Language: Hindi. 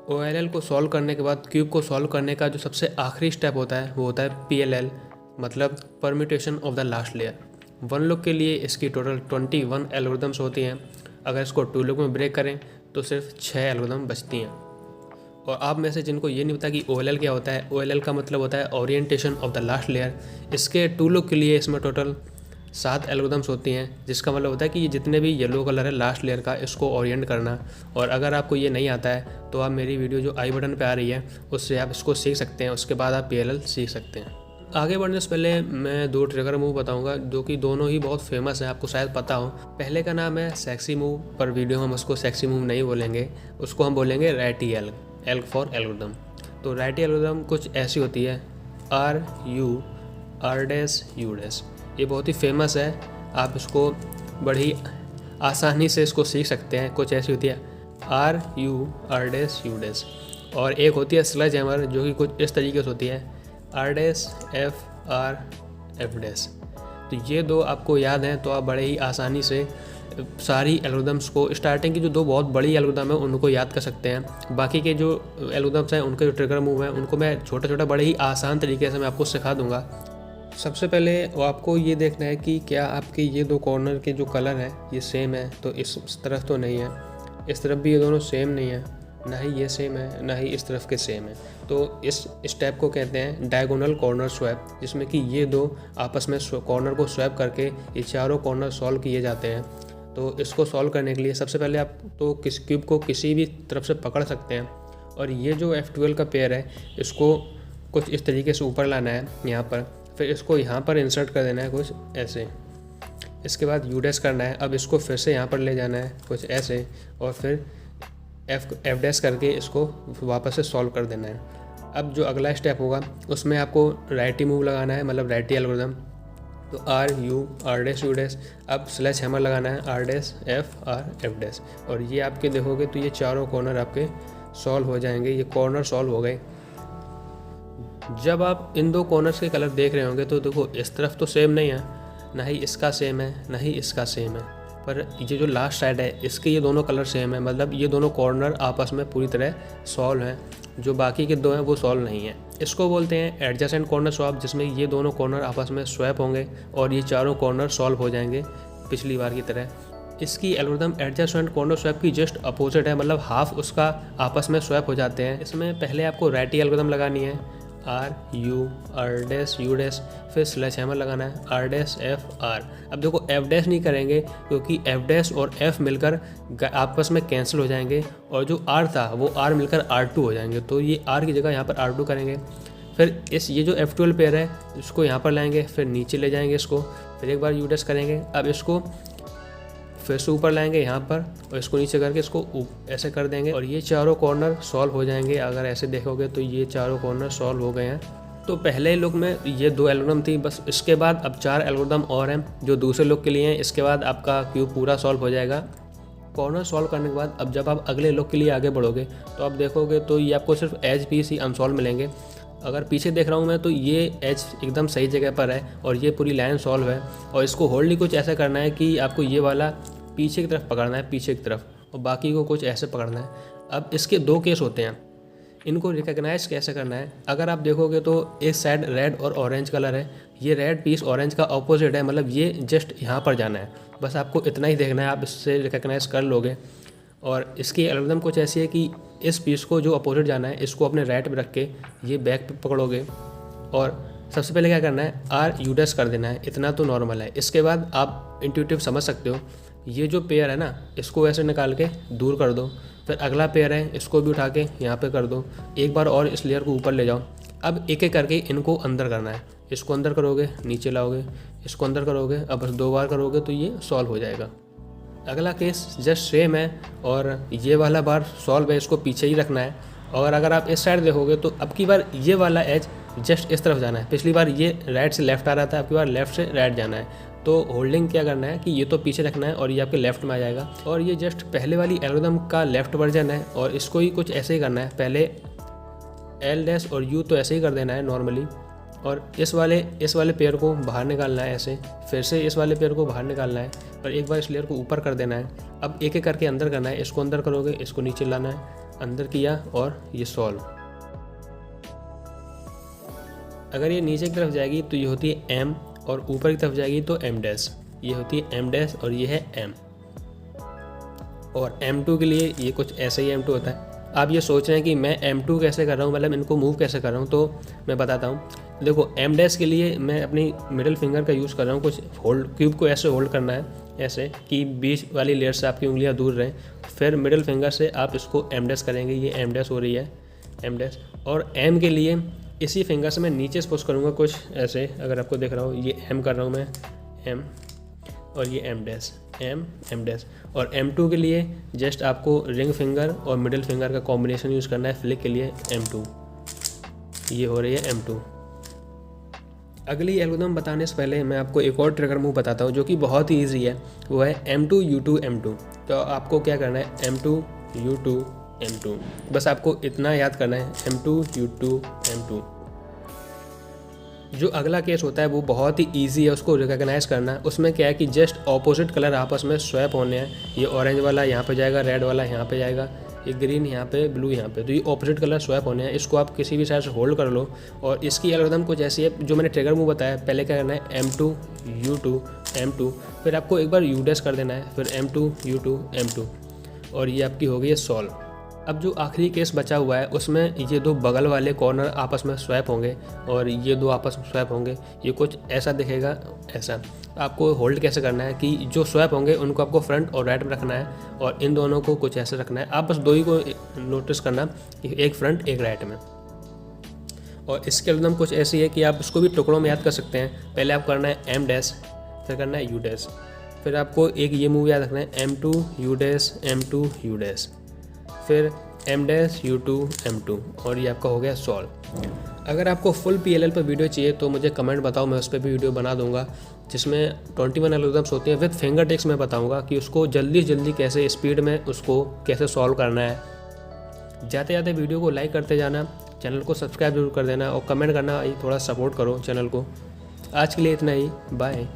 OLL को सॉल्व करने के बाद क्यूब को सॉल्व करने का जो सबसे आखिरी स्टेप होता है वो होता है PLL, मतलब permutation of the last layer. One loop के लिए इसकी टोटल 21 एल्गोरिदम्स होती हैं। अगर इसको टू लूप में ब्रेक करें तो सिर्फ 6 एल्गोरिदम बचती हैं। और आप में से जिनको ये नहीं पता कि OLL क्या होता है, OLL का मतलब होता है orientation of the last layer. इसके टू लूप के लिए इसमें टोटल 7 एल्गोरिदम्स होती हैं, जिसका मतलब होता है कि ये जितने भी येलो कलर है लास्ट लेयर का, इसको ओरिएंट करना। और अगर आपको ये नहीं आता है तो आप मेरी वीडियो जो आई बटन पे आ रही है उससे आप इसको सीख सकते हैं। उसके बाद आप PLL सीख सकते हैं। आगे बढ़ने से पहले मैं 2 ट्रिगर मूव बताऊंगा जो कि दोनों ही बहुत फेमस हैं, आपको शायद पता हो। पहले का नाम है सेक्सी मूव, पर वीडियो में हम उसको सेक्सी मूव नहीं बोलेंगे, उसको हम बोलेंगे रैटी एल, एल फॉर एल्गोरिदम। तो रैटी एल्गोरिदम कुछ ऐसी होती है, RU_R'_U'। ये बहुत ही फेमस है, आप इसको बड़ी आसानी से इसको सीख सकते हैं। कुछ ऐसी होती है RU_R'_U'। और एक होती है स्लज हैमर जो कि कुछ इस तरीके से होती है R'_F'_R'_F'। तो ये दो आपको याद हैं तो आप बड़े ही आसानी से सारी एल्गोरिदम्स को, स्टार्टिंग की जो 2 बहुत बड़ी एल्गोरिदम है उनको याद कर सकते हैं। बाकी के जो एल्गोरिदम्स हैं उनके जो ट्रिगर मूव हैं उनको मैं छोटा छोटा बड़े ही आसान तरीके से मैं आपको सिखा दूंगा। सबसे पहले आपको ये देखना है कि क्या आपके ये 2 कॉर्नर के जो कलर है ये सेम है। तो इस तरफ तो नहीं है, इस तरफ भी ये दोनों सेम नहीं है, ना ही ये सेम है ना ही इस तरफ के सेम है। तो इस स्टेप को कहते हैं डायगोनल कॉर्नर स्वैप, जिसमें कि ये 2 आपस में कॉर्नर को स्वैप करके ये चारों कॉर्नर सॉल्व किए जाते हैं। तो इसको सॉल्व करने के लिए सबसे पहले आप तो किस क्यूब को किसी भी तरफ से पकड़ सकते हैं और ये जो F12 का पेयर है इसको कुछ इस तरीके से ऊपर लाना है यहाँ पर, फिर इसको यहाँ पर इंसर्ट कर देना है कुछ ऐसे। इसके बाद U' करना है। अब इसको फिर से यहाँ पर ले जाना है कुछ ऐसे और फिर F' करके इसको वापस से सॉल्व कर देना है। अब जो अगला स्टेप होगा उसमें आपको राइटी मूव लगाना है, मतलब राइटी एल्गोरिदम। तो RU_R'_U'। अब स्लैश हैमर लगाना है R'_F'_R'_F'। और ये आपके देखोगे तो ये चारों कॉर्नर आपके सॉल्व हो जाएंगे, ये कॉर्नर सॉल्व हो गए। जब आप इन 2 कॉर्नर्स के कलर देख रहे होंगे तो देखो इस तरफ तो सेम नहीं है, ना ही इसका सेम है ना ही इसका सेम है, पर ये जो लास्ट साइड है इसके ये दोनों कलर सेम है, मतलब ये दोनों कॉर्नर आपस में पूरी तरह सॉल्व हैं। जो बाकी के 2 हैं वो सॉल्व नहीं है। इसको बोलते हैं एडजेसेंट कॉर्नर स्वैप, जिसमें ये दोनों कॉर्नर आपस में स्वैप होंगे और ये चारों कॉर्नर सॉल्व हो जाएंगे पिछली बार की तरह। इसकी एल्गोरिदम एडजेसेंट कॉर्नर स्वैप की जस्ट अपोजिट है, मतलब हाफ उसका आपस में स्वैप हो जाते हैं। इसमें पहले आपको राइटी एल्गोरिदम लगानी है RU_R'_U', फिर स्लैश हैमर लगाना है R'_F'_R'। अब देखो F' नहीं करेंगे क्योंकि F' और F मिलकर आपस में कैंसिल हो जाएंगे और जो R था वो R मिलकर R2 हो जाएंगे। तो ये R की जगह यहाँ पर R2 करेंगे। फिर ये जो F12 पेयर है इसको यहाँ पर लाएंगे, फिर नीचे ले जाएंगे इसको, फिर एक बार U' करेंगे। अब इसको फिर से ऊपर लाएंगे यहाँ पर और इसको नीचे करके इसको ऐसे कर देंगे और ये चारों कॉर्नर सॉल्व हो जाएंगे। अगर ऐसे देखोगे तो ये चारों कॉर्नर सॉल्व हो गए हैं। तो पहले लुक में ये 2 एल्गोरिदम थी बस, इसके बाद अब 4 एल्गोरिदम और हैं जो दूसरे लुक के लिए हैं। इसके बाद आपका क्यूब पूरा सॉल्व हो जाएगा। कॉर्नर सॉल्व करने के बाद अब जब आप अगले लुक के लिए आगे बढ़ोगे तो आप देखोगे तो ये आपको सिर्फ एज पीस ही अनसॉल्व मिलेंगे। अगर पीछे देख रहा हूँ मैं तो ये एज एकदम सही जगह पर है और ये पूरी लाइन सॉल्व है। और इसको होल्ड ही कुछ ऐसा करना है कि आपको ये वाला पीछे की तरफ पकड़ना है, पीछे की तरफ, और बाकी को कुछ ऐसे पकड़ना है। अब इसके 2 केस होते हैं, इनको रिकॉग्नाइज कैसे करना है। अगर आप देखोगे तो इस साइड रेड और ऑरेंज कलर है, ये रेड पीस ऑरेंज का ऑपोजिट है, मतलब ये जस्ट यहाँ पर जाना है। बस आपको इतना ही देखना है, आप इससे रिकॉग्नाइज कर लोगे। और इसकी एल्गोरिदम कुछ ऐसी है कि इस पीस को जो अपोजिट जाना है इसको अपने राइट में रख के ये बैक पे पकड़ोगे और सबसे पहले क्या करना है RU' कर देना है। इतना तो नॉर्मल है। इसके बाद आप इंट्यूटिव समझ सकते हो, ये जो पेयर है ना इसको ऐसे निकाल के दूर कर दो। फिर अगला पेयर है इसको भी उठा के यहाँ पे कर दो। एक बार और इस लेयर को ऊपर ले जाओ। अब एक एक करके इनको अंदर करना है। इसको अंदर करोगे, नीचे लाओगे, इसको अंदर करोगे। अब बस 2 बार करोगे तो ये सॉल्व हो जाएगा। अगला केस जस्ट सेम है और ये वाला बार सॉल्व है, इसको पीछे ही रखना है। और अगर आप इस साइड देखोगे तो अब की बार ये वाला एज जस्ट इस तरफ जाना है। पिछली बार ये राइट से लेफ्ट आ रहा था, अब की बार लेफ्ट से राइट जाना है। तो होल्डिंग क्या करना है कि ये तो पीछे रखना है और ये आपके लेफ्ट में आ जाएगा। और ये जस्ट पहले वाली एल्गोरिदम का लेफ्ट वर्जन है और इसको ही कुछ ऐसे ही करना है। पहले L' और U तो ऐसे ही कर देना है नॉर्मली, और इस वाले पेयर को बाहर निकालना है ऐसे, फिर से इस वाले पेयर को बाहर निकालना है और एक बार इस लेयर को ऊपर कर देना है। अब एक एक करके अंदर करना है। इसको अंदर करोगे, इसको नीचे लाना है, अंदर किया और ये सॉल्व। अगर ये नीचे की तरफ जाएगी तो ये होती है M, और ऊपर की तरफ जाएगी तो M डैश। ये होती है M डैश और ये है M। और M2 के लिए ये कुछ ऐसे ही M2 होता है। आप ये सोच रहे हैं कि मैं M2 कैसे कर रहा हूँ, मतलब इनको मूव कैसे कर रहा हूँ, तो मैं बताता हूँ। देखो M डैश के लिए मैं अपनी मिडिल फिंगर का यूज़ कर रहा हूँ। कुछ होल्ड, क्यूब को ऐसे होल्ड करना है, ऐसे कि बीच वाली लेयर से आपकी उंगलियाँ दूर रहें। फिर मिडिल फिंगर से आप इसको M डैश करेंगे, ये M डैश हो रही है, M डैश। और M के लिए इसी फिंगर से मैं नीचे से पुश करूँगा कुछ ऐसे, अगर आपको दिख रहा हो, ये M कर रहा हूँ मैं, M, और ये M डैश, M डैश। और M2 के लिए जस्ट आपको रिंग फिंगर और मिडिल फिंगर का कॉम्बिनेशन यूज़ करना है फ्लिक के लिए, M2। ये हो रही है M2। अगली एल्गोरिथम बताने से पहले मैं आपको एक और ट्रिगर मूव बताता हूँ जो कि बहुत ही ईजी है, वो है M2 U2 M2। तो आपको क्या करना है, M2 U2 M2, बस आपको इतना याद करना है, M2 U2 M2। जो अगला केस होता है वो बहुत ही इजी है, उसको रिकॉग्नाइज करना है। उसमें क्या है कि जस्ट ऑपोजिट कलर आपस में स्वैप होने हैं। ये ऑरेंज वाला यहाँ पे जाएगा, रेड वाला यहाँ पे जाएगा, ये ग्रीन यहाँ पे, ब्लू यहाँ पे, तो ये ऑपोजिट कलर स्वैप होने हैं। इसको आप किसी भी साइड से होल्ड कर लो। और इसकी एल्गोरिथम कुछ ऐसी है, जो मैंने ट्रिगर मूव बताया, पहले क्या करना है, M2 U2 M2, फिर आपको एक बार U डैश कर देना है, फिर M2 U2 M2, और ये आपकी हो गई है सॉल्व। अब जो आखिरी केस बचा हुआ है उसमें ये दो बगल वाले कॉर्नर आपस में स्वैप होंगे और ये दो आपस में स्वैप होंगे। ये कुछ ऐसा दिखेगा, ऐसा। आपको होल्ड कैसे करना है कि जो स्वैप होंगे उनको आपको फ्रंट और राइट में रखना है, और इन दोनों को कुछ ऐसे रखना है। आप बस दो ही को नोटिस करना, एक फ्रंट एक राइट में। और इसके एल्गोरिथम कुछ ऐसी है कि आप उसको भी टुकड़ों में याद कर सकते हैं। पहले आप करना है M डैश, फिर करना है U डैश, फिर आपको एक ये मूव याद रखना है, M2 U dash M2 U dash, फिर M डैश U2 M2, और ये आपका हो गया सॉल्व। अगर आपको फुल PLL पर वीडियो चाहिए तो मुझे कमेंट बताओ, मैं उस पर भी वीडियो बना दूंगा, जिसमें 21 एल्गोरिथम्स होती हैं विद फिंगर टिप्स। मैं बताऊंगा कि उसको जल्दी कैसे स्पीड में उसको कैसे सॉल्व करना है। जाते जाते वीडियो को लाइक करते जाना, चैनल को सब्सक्राइब जरूर कर देना और कमेंट करना, थोड़ा सपोर्ट करो चैनल को। आज के लिए इतना ही, बाय।